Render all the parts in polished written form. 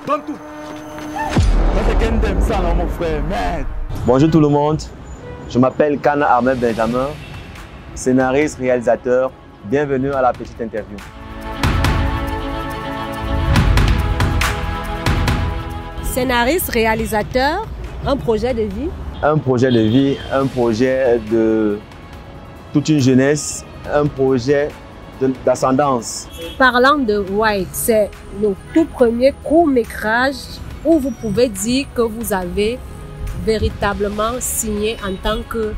donne tout. Mon frère, merde. Bonjour tout le monde, je m'appelle Kana Ahmed Benjamin, scénariste, réalisateur. Bienvenue à la petite interview. Scénariste, réalisateur, un projet de vie. Un projet de vie, un projet de toute une jeunesse, un projet d'ascendance. Parlant de White, c'est le tout premier court-métrage où vous pouvez dire que vous avez véritablement signé en tant que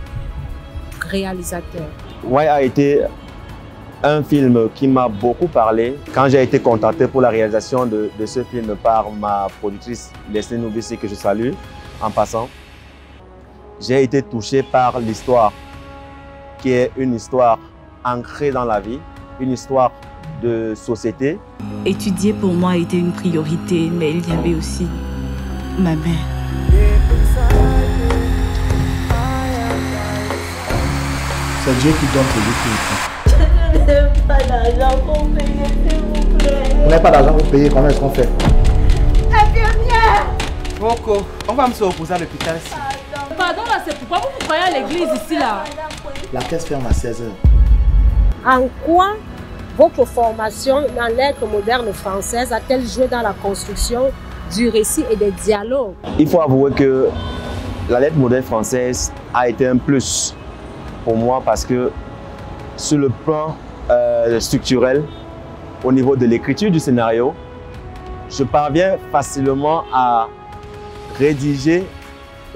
réalisateur. White a été un film qui m'a beaucoup parlé. Quand j'ai été contacté pour la réalisation de ce film par ma productrice Leslie Noubissi, que je salue en passant, j'ai été touché par l'histoire, qui est une histoire ancrée dans la vie, une histoire de société. Étudier pour moi était une priorité, mais il y avait aussi ma mère. C'est Dieu qui donne celui qui prend. Je n'ai pas d'argent pour payer, s'il vous plaît. Vous n'avez pas d'argent pour payer, comment est-ce qu'on fait? Infirmière! Coco, on va me se reposer à l'hôpital. Pardon, là, c'est pourquoi vous croyez à l'église ici, là? La caisse ferme à 16 h. En quoi votre formation dans l'être moderne française a-t-elle joué dans la construction du récit et des dialogues? Il faut avouer que la lettre moderne française a été un plus pour moi parce que sur le plan structurel, au niveau de l'écriture du scénario, je parviens facilement à rédiger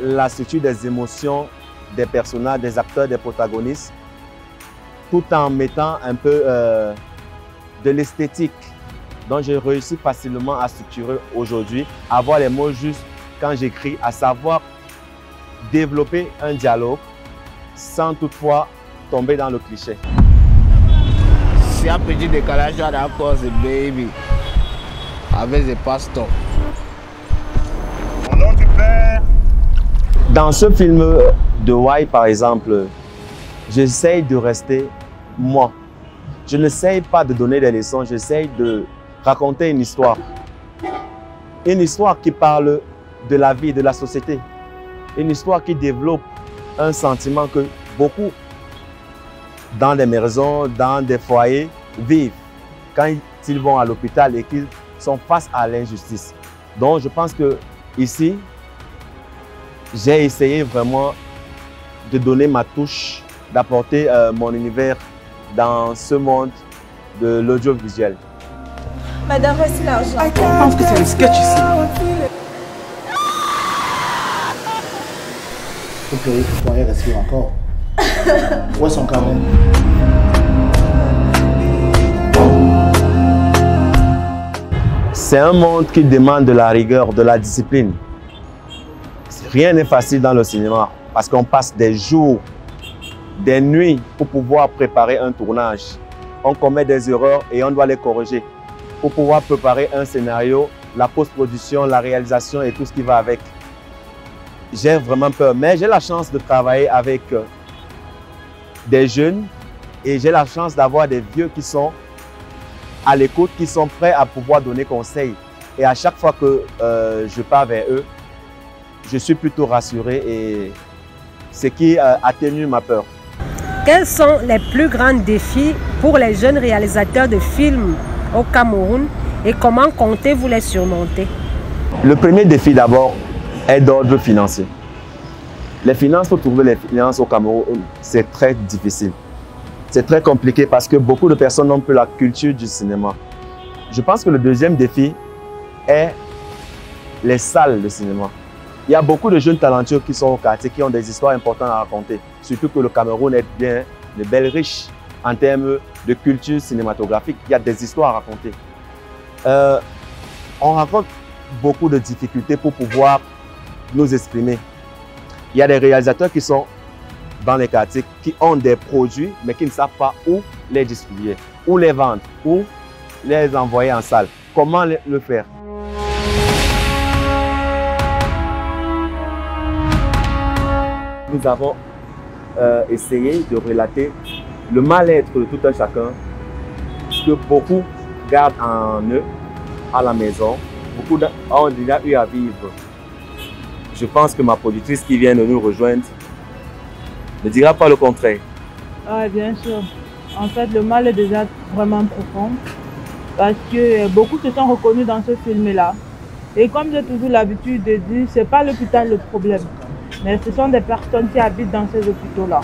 la structure des émotions des personnages, des acteurs, des protagonistes, tout en mettant un peu de l'esthétique. Donc j'ai réussi facilement à structurer aujourd'hui, à avoir les mots justes quand j'écris, à savoir développer un dialogue sans toutefois tomber dans le cliché. C'est un petit décalage à la cause, baby, avec des pasteurs. Au nom du Père. Dans ce film de White, par exemple, j'essaye de rester moi. Je n'essaye pas de donner des leçons, j'essaye de raconter une histoire. Une histoire qui parle de la vie, de la société. Une histoire qui développe un sentiment que beaucoup dans des maisons, dans des foyers, vivent quand ils vont à l'hôpital et qu'ils sont face à l'injustice. Donc je pense que ici, j'ai essayé vraiment de donner ma touche, d'apporter mon univers dans ce monde de l'audiovisuel. Madame, voici l'argent. Je pense que c'est un sketch ici. Vous pleurer que Foyer respire encore. Où est son carnet? C'est un monde qui demande de la rigueur, de la discipline. Rien n'est facile dans le cinéma parce qu'on passe des jours, des nuits pour pouvoir préparer un tournage. On commet des erreurs et on doit les corriger. Pour pouvoir préparer un scénario, la post-production, la réalisation et tout ce qui va avec. J'ai vraiment peur, mais j'ai la chance de travailler avec des jeunes et j'ai la chance d'avoir des vieux qui sont à l'écoute, qui sont prêts à pouvoir donner conseil. Et à chaque fois que je pars vers eux, je suis plutôt rassuré et ce qui atténue ma peur. Quels sont les plus grands défis pour les jeunes réalisateurs de films au Cameroun et comment comptez-vous les surmonter? Le premier défi d'abord est d'ordre financier. Les finances, pour trouver les finances au Cameroun, c'est très difficile. C'est très compliqué parce que beaucoup de personnes n'ont plus la culture du cinéma. Je pense que le deuxième défi est les salles de cinéma. Il y a beaucoup de jeunes talentueux qui sont au quartier, qui ont des histoires importantes à raconter. Surtout que le Cameroun est bien, de belles riches en termes de culture cinématographique. Il y a des histoires à raconter. On rencontre beaucoup de difficultés pour pouvoir nous exprimer. Il y a des réalisateurs qui sont dans les quartiers, qui ont des produits, mais qui ne savent pas où les distribuer, où les vendre, où les envoyer en salle. Comment le faire? Nous avons essayé de relater le mal-être de tout un chacun, ce que beaucoup gardent en eux, à la maison, beaucoup ont déjà eu à vivre. Je pense que ma productrice qui vient de nous rejoindre ne dira pas le contraire. Oui, bien sûr. En fait, le mal est déjà vraiment profond parce que beaucoup se sont reconnus dans ce film-là. Et comme j'ai toujours l'habitude de dire, ce n'est pas l'hôpital le problème, mais ce sont des personnes qui habitent dans ces hôpitaux-là.